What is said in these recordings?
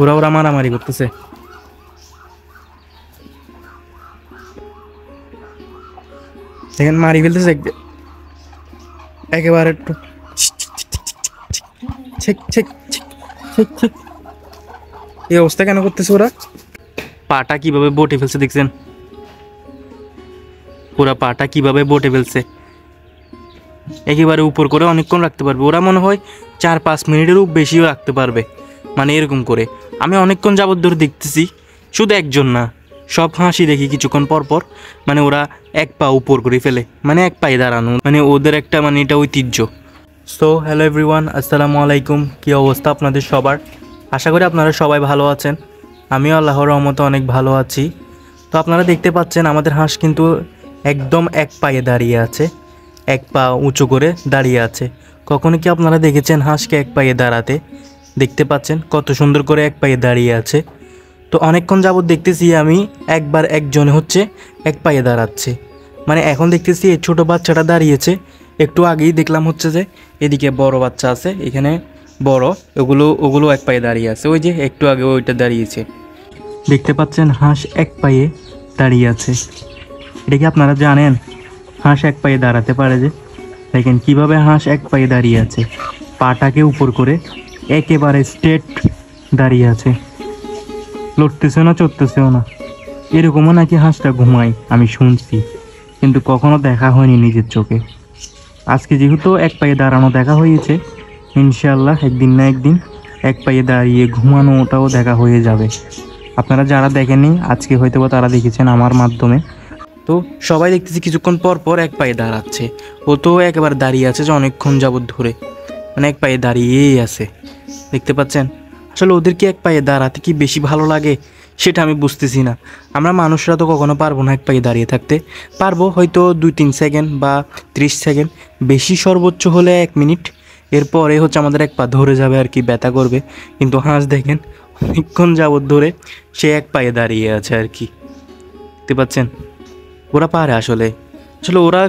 ওরা ওরা মারামারি করতেছে। দেখেন মারি ফেলতেছে একেবারে। এই অবস্থা কেন করতেছে ওরা? পাটা কিভাবে বটে ফেলছে দেখছেন? পুরা পাটা কিভাবে বটে ফেলছে, একেবারে উপর করে অনেকক্ষণ রাখতে পারবে। ওরা মনে হয় 4-5 মিনিটেরও বেশিও রাখতে পারবে, মানে এরকম করে। আমি অনেকক্ষণ যাবত ধরে দেখতেছি, শুধু একজন না, সব হাসি দেখি কিছুক্ষণ পর পর, মানে ওরা এক পা উপর করে ফেলে, মানে এক পায়ে দাঁড়ানো, মানে ওদের একটা মানে এটা ঐতিহ্য। সো হ্যালো এভরিওয়ান, আসসালামু আলাইকুম। কী অবস্থা আপনাদের সবার? আশা করি আপনারা সবাই ভালো আছেন। আমিও আল্লাহর রহমতে অনেক ভালো আছি। তো আপনারা দেখতে পাচ্ছেন আমাদের হাঁস কিন্তু একদম এক পায়ে দাঁড়িয়ে আছে, এক পা উঁচু করে দাঁড়িয়ে আছে। কখনো কি আপনারা দেখেছেন হাঁসকে এক পায়ে দাঁড়াতে? দেখতে পাচ্ছেন কত সুন্দর করে এক পায়ে দাঁড়িয়ে আছে। তো অনেকক্ষণ যাবত দেখতেছি আমি একবার একজনে হচ্ছে এক পায়ে দাঁড়াচ্ছে, মানে এখন দেখতেছি এই ছোটো বাচ্চাটা দাঁড়িয়েছে। একটু আগেই দেখলাম হচ্ছে যে এদিকে বড় বাচ্চা আছে, এখানে বড়, ওগুলো এক পায়ে দাঁড়িয়ে আছে। ওই যে একটু আগে ওইটা দাঁড়িয়েছে, দেখতে পাচ্ছেন হাঁস এক পায়ে দাঁড়িয়ে আছে। এটা কি আপনারা জানেন হাঁস এক পায়ে দাঁড়াতে পারে? যে দেখেন কিভাবে হাঁস এক পায়ে দাঁড়িয়ে আছে, পাটাকে উপর করে একেবারে স্ট্রেট দাঁড়িয়ে আছে, লড়তেছেও না চড়তেছেও না। এরকমও নাকি হাঁসটা ঘুমায় আমি শুনছি, কিন্তু কখনো দেখা হয়নি নিজের চোখে। আজকে যেহেতু এক পায়ে দাঁড়ানো দেখা হয়েছে, ইনশাআল্লাহ একদিন না একদিন এক পায়ে দাঁড়িয়ে ঘুমানোটাও দেখা হয়ে যাবে। আপনারা যারা দেখেননি আজকে হয়তো বা তারা দেখেছেন আমার মাধ্যমে। তো সবাই দেখতেছি কিছুক্ষণ পর পর এক পায়ে দাঁড়াচ্ছে। ও তো একেবারে দাঁড়িয়ে আছে যে অনেকক্ষণ যাবত ধরে, মানে এক পায়ে দাঁড়িয়েই আছে, দেখতে পাচ্ছেন। আসলে ওদেরকে এক পায়ে দাঁড়াতে কি বেশি ভালো লাগে সেটা আমি বুঝতেছি না। আমরা মানুষরা তো কখনো পারবো না এক পায়ে দাঁড়িয়ে থাকতে। পারবো হয়তো 2-3 সেকেন্ড বা 30 সেকেন্ড, বেশি সর্বোচ্চ হলে 1 মিনিট। এরপরে হচ্ছে আমাদের এক পা ধরে যাবে আর কি, ব্যথা করবে। কিন্তু হাঁস দেখেন অনেকক্ষণ যাবত ধরে সে এক পায়ে দাঁড়িয়ে আছে আর কি, দেখতে পাচ্ছেন। ওরা পারে আসলে ওরা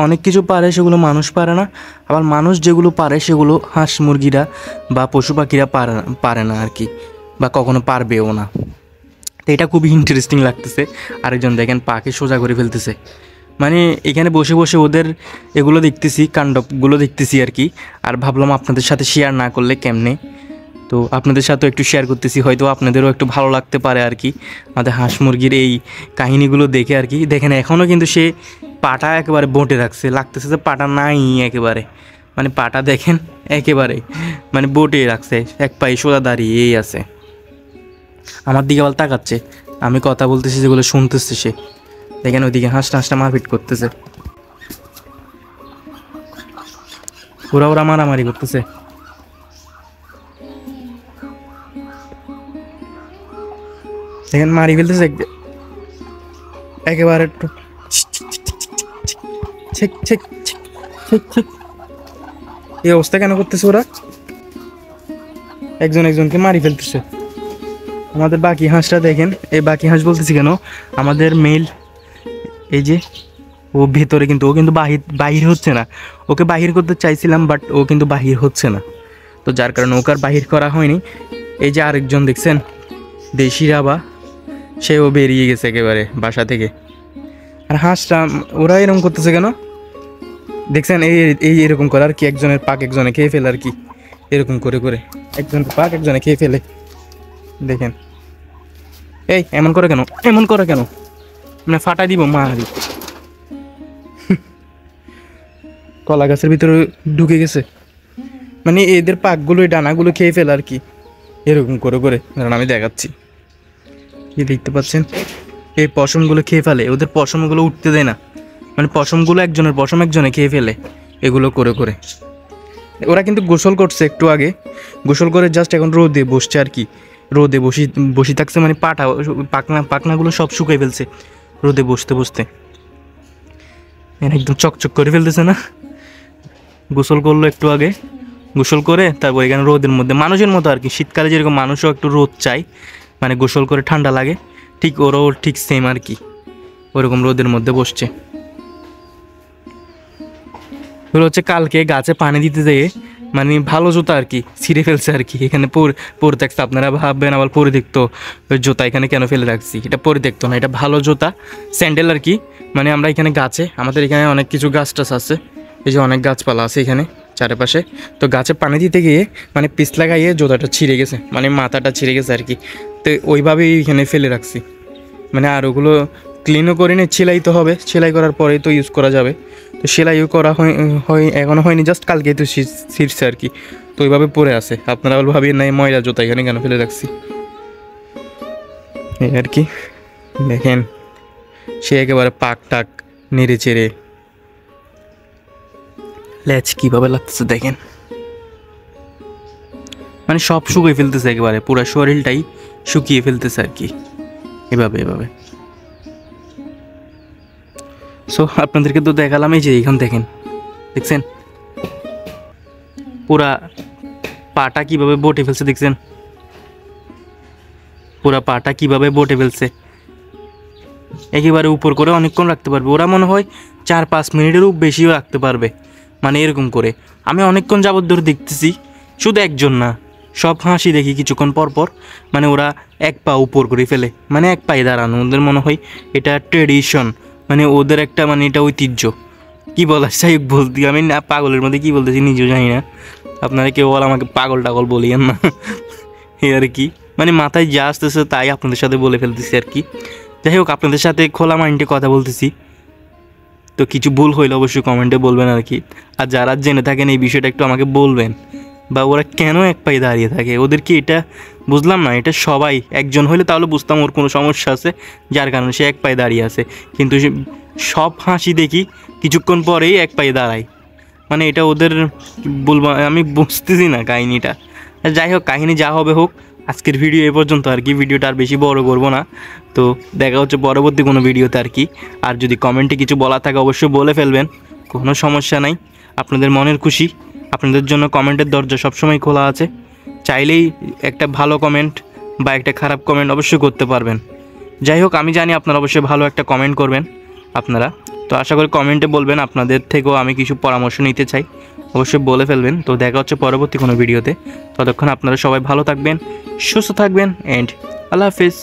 অনেক কিছু পারে, সেগুলো মানুষ পারে না। আবার মানুষ যেগুলো পারে সেগুলো হাঁস মুরগিরা বা পশু পাখিরা পারে না আর কি, বা কখনো পারবেও না। তো এটা খুবই ইন্টারেস্টিং লাগতেছে। আরেকজন দেখেন পাকে সোজা করে ফেলতেছে, মানে এখানে বসে বসে ওদের এগুলো দেখতেছি, কাণ্ডগুলো দেখতেছি আর কি। আর ভাবলাম আপনাদের সাথে শেয়ার না করলে কেমনে, তো আপনাদের সাথেও একটু শেয়ার করতেছি, হয়তো আপনাদেরও একটু ভালো লাগতে পারে আর কি আমাদের হাঁস মুরগির এই কাহিনিগুলো দেখে আর কি। দেখেন এখনও কিন্তু সে পাটা একেবারে বঁটে রাখছে, লাগতেছে যে পাটা নাই একেবারে, মানে পাটা দেখেন একেবারে মানে বঁটে রাখছে, এক পায়ে সোজা দাঁড়িয়েই আছে। আমার দিকে আবার তাকাচ্ছে, আমি কথা বলতেছি যেগুলো শুনতেছে সে। দেখেন ওইদিকে হাঁসটা মারপিট করতেছে, ওরা মারামারি করতেছে। দেখেন মারি ফেলতেছে একেবারে। একটু এই অবস্থা কেন করতেছে ওরা? একজনকে মারি ফেলতেছে। আমাদের বাকি হাঁসটা দেখেন, এই বাকি হাঁস বলতেছি কেন, আমাদের মেল এই যে ও ভেতরে, কিন্তু ও কিন্তু বাহির হচ্ছে না। ওকে বাহির করতে চাইছিলাম, বাট ও কিন্তু বাহির হচ্ছে না, তো যার কারণে ওকে আর বাহির করা হয়নি। এই যে আরেকজন দেখছেন দেশি রাবা, সেও বেরিয়ে গেছে একেবারে বাসা থেকে। আর হাঁসটা ওরা এরকম করতেছে কেন দেখছেন, এই এরকম করে আর কি, একজনের পাক একজনে খেয়ে ফেলে আর কি, এরকম করে করে একজনের পাক একজনে খেয়ে ফেলে। দেখেন এই এমন করে কেন, মানে ফাটাই দিব মারি। কলা গাছের ভিতরে ঢুকে গেছে, মানে এদের পাকগুলো এই ডানাগুলো খেয়ে ফেলে আর কি, এরকম করে করে। কারণ আমি দেখাচ্ছি, কি দেখতে পাচ্ছেন, এই পশমগুলো খেয়ে ফেলে, ওদের পশমগুলো উঠতে দেয় না, মানে পশমগুলো একজনের পশম একজনে খেয়ে ফেলে এগুলো করে করে। ওরা কিন্তু গোসল করছে একটু আগে, গোসল করে জাস্ট এখন রোদে বসছে আর কি, রোদে বসে থাকছে, মানে পাখনাগুলো সব শুকাই ফেলছে রোদে বসতে বসতে। একদম চকচক করে ফেলতেছে না? গোসল করলো একটু আগে, গোসল করে তারপর এখানে রোদের মধ্যে মানুষের মতো আর কি, শীতকালে যেরকম মানুষও একটু রোদ চাই, মানে গোসল করে ঠান্ডা লাগে, ঠিক ওরাও ঠিক সেম আর কি, ওরকম রোদের মধ্যে বসছে। ওরা হচ্ছে কালকে গাছে পানি দিতে যেয়ে মানে ভালো জুতা আর কি, ছিঁড়ে ফেলছে আর কি। এখানে পরে থাকছে, আপনারা ভাববেন আবার পরে দেখতো জুতা এখানে কেন ফেলে রাখছি। এটা পরে দেখতো না, এটা ভালো জুতা, স্যান্ডেল আর কি। মানে আমরা এখানে গাছে, আমাদের এখানে অনেক কিছু গাছ টাছ আছে, এই যে অনেক গাছপালা আছে এখানে চারপাশে। তো গাছে পানি দিতে গিয়ে মানে পিছলা গাইয়ে জুতাটা ছিঁড়ে গেছে, মানে মাথাটা ছিঁড়ে গেছে আর কি। তো ওইভাবেই এখানে ফেলে রাখছি। মানে আর ওগুলো ক্লিনও করে নিয়ে সেলাই তো হবে, সেলাই করার পরেই তো ইউজ করা যাবে। তো সেলাইও করা হয় এখনও হয়নি, জাস্ট কালকেই তো ছিঁড়ছে আর কি। তো ওইভাবে পরে আছে। আপনারা ভাবিয়ে নাই ময়লা জুতা এখানে কেন ফেলে রাখছি, এই আর কি। দেখেন সে একেবারে পাক টাক নেড়ে চেড়ে ল্যাচ কীভাবে লাগতেছে দেখেন, মানে সব শুকিয়ে ফেলতেছে একেবারে, পুরো শরীরটাই শুকিয়ে ফেলতেছে আর কি, এভাবে এভাবে। সো আপনাদেরকে তো দেখালাম, এই যে এইখান দেখেন, দেখছেন পুরা পাটা কিভাবে বটে ফেলছে, দেখছেন পুরা পাটা কিভাবে বটে ফেলছে। একেবারে উপর করে অনেকক্ষণ রাখতে পারবে, ওরা মনে হয় 4-5 মিনিটেরও বেশিও রাখতে পারবে, মানে এরকম করে। আমি অনেকক্ষণ যাবত ধরে দেখতেছি, শুধু একজন না, সব হাসি দেখি কিছুক্ষণ পর পর, মানে ওরা এক পা উপর করে ফেলে, মানে এক পায়ে দাঁড়ানো। ওদের মনে হয় এটা ট্রেডিশন, মানে ওদের একটা, মানে এটা ঐতিহ্য। কী বলার চাই বলতে, আমি না পাগলের মধ্যে কী বলতেছি নিজেও জানি না। আপনারা কেউ আমাকে পাগল টাগল বলিয়েন না এই আর কি। মানে মাথায় যা আসতেছে তাই আপনাদের সাথে বলে ফেলতেছি আর কি। যাই হোক, আপনাদের সাথে খোলা মাইন্ডে কথা বলতেছি, তো কিছু ভুল হইলে অবশ্যই কমেন্টে বলবেন আর কি। আর যারা জেনে থাকেন এই বিষয়টা একটু আমাকে বলবেন, বা ওরা কেন এক পায়ে দাঁড়িয়ে থাকে, ওদের কি এটা বুঝলাম না। এটা সবাই একজন হইলে তাহলে বুঝতাম ওর কোনো সমস্যা আছে যার কারণে সে এক পায়ে দাঁড়িয়ে আছে, কিন্তু সব হাসি দেখি কিছুক্ষণ পরেই এক পায়ে দাঁড়ায়, মানে এটা ওদের বলবো আমি বুঝতেছি না কাহিনিটা। যাই হোক, কাহিনি যা হবে হোক, আজকের ভিডিও এ পর্যন্ত আর কি। ভিডিওটা আর বেশি বড় করব না, তো দেখা হচ্ছে পরবর্তী কোনো ভিডিওতে আর কি। আর যদি কমেন্টে কিছু বলা থাকে অবশ্যই বলে ফেলবেন, কোনো সমস্যা নাই। আপনাদের মনের খুশি, আপনাদের জন্য কমেন্টের দরজা সবসময় খোলা আছে। চাইলেই একটা ভালো কমেন্ট বা একটা খারাপ কমেন্ট অবশ্যই করতে পারবেন। যাই হোক, আমি জানি আপনারা অবশ্যই ভালো একটা কমেন্ট করবেন আপনারা, তো আশা করি কমেন্টে বলবেন। আপনাদের থেকেও আমি কিছু পরামর্শ নিতে চাই, অবশ্যই বলে ফেলবেন। তো দেখা হচ্ছে পরবর্তী কোনো ভিডিওতে, ততক্ষণ আপনারা সবাই ভালো থাকবেন, সুস্থ থাকবেন, অ্যান্ড আল্লাহ হাফিজ।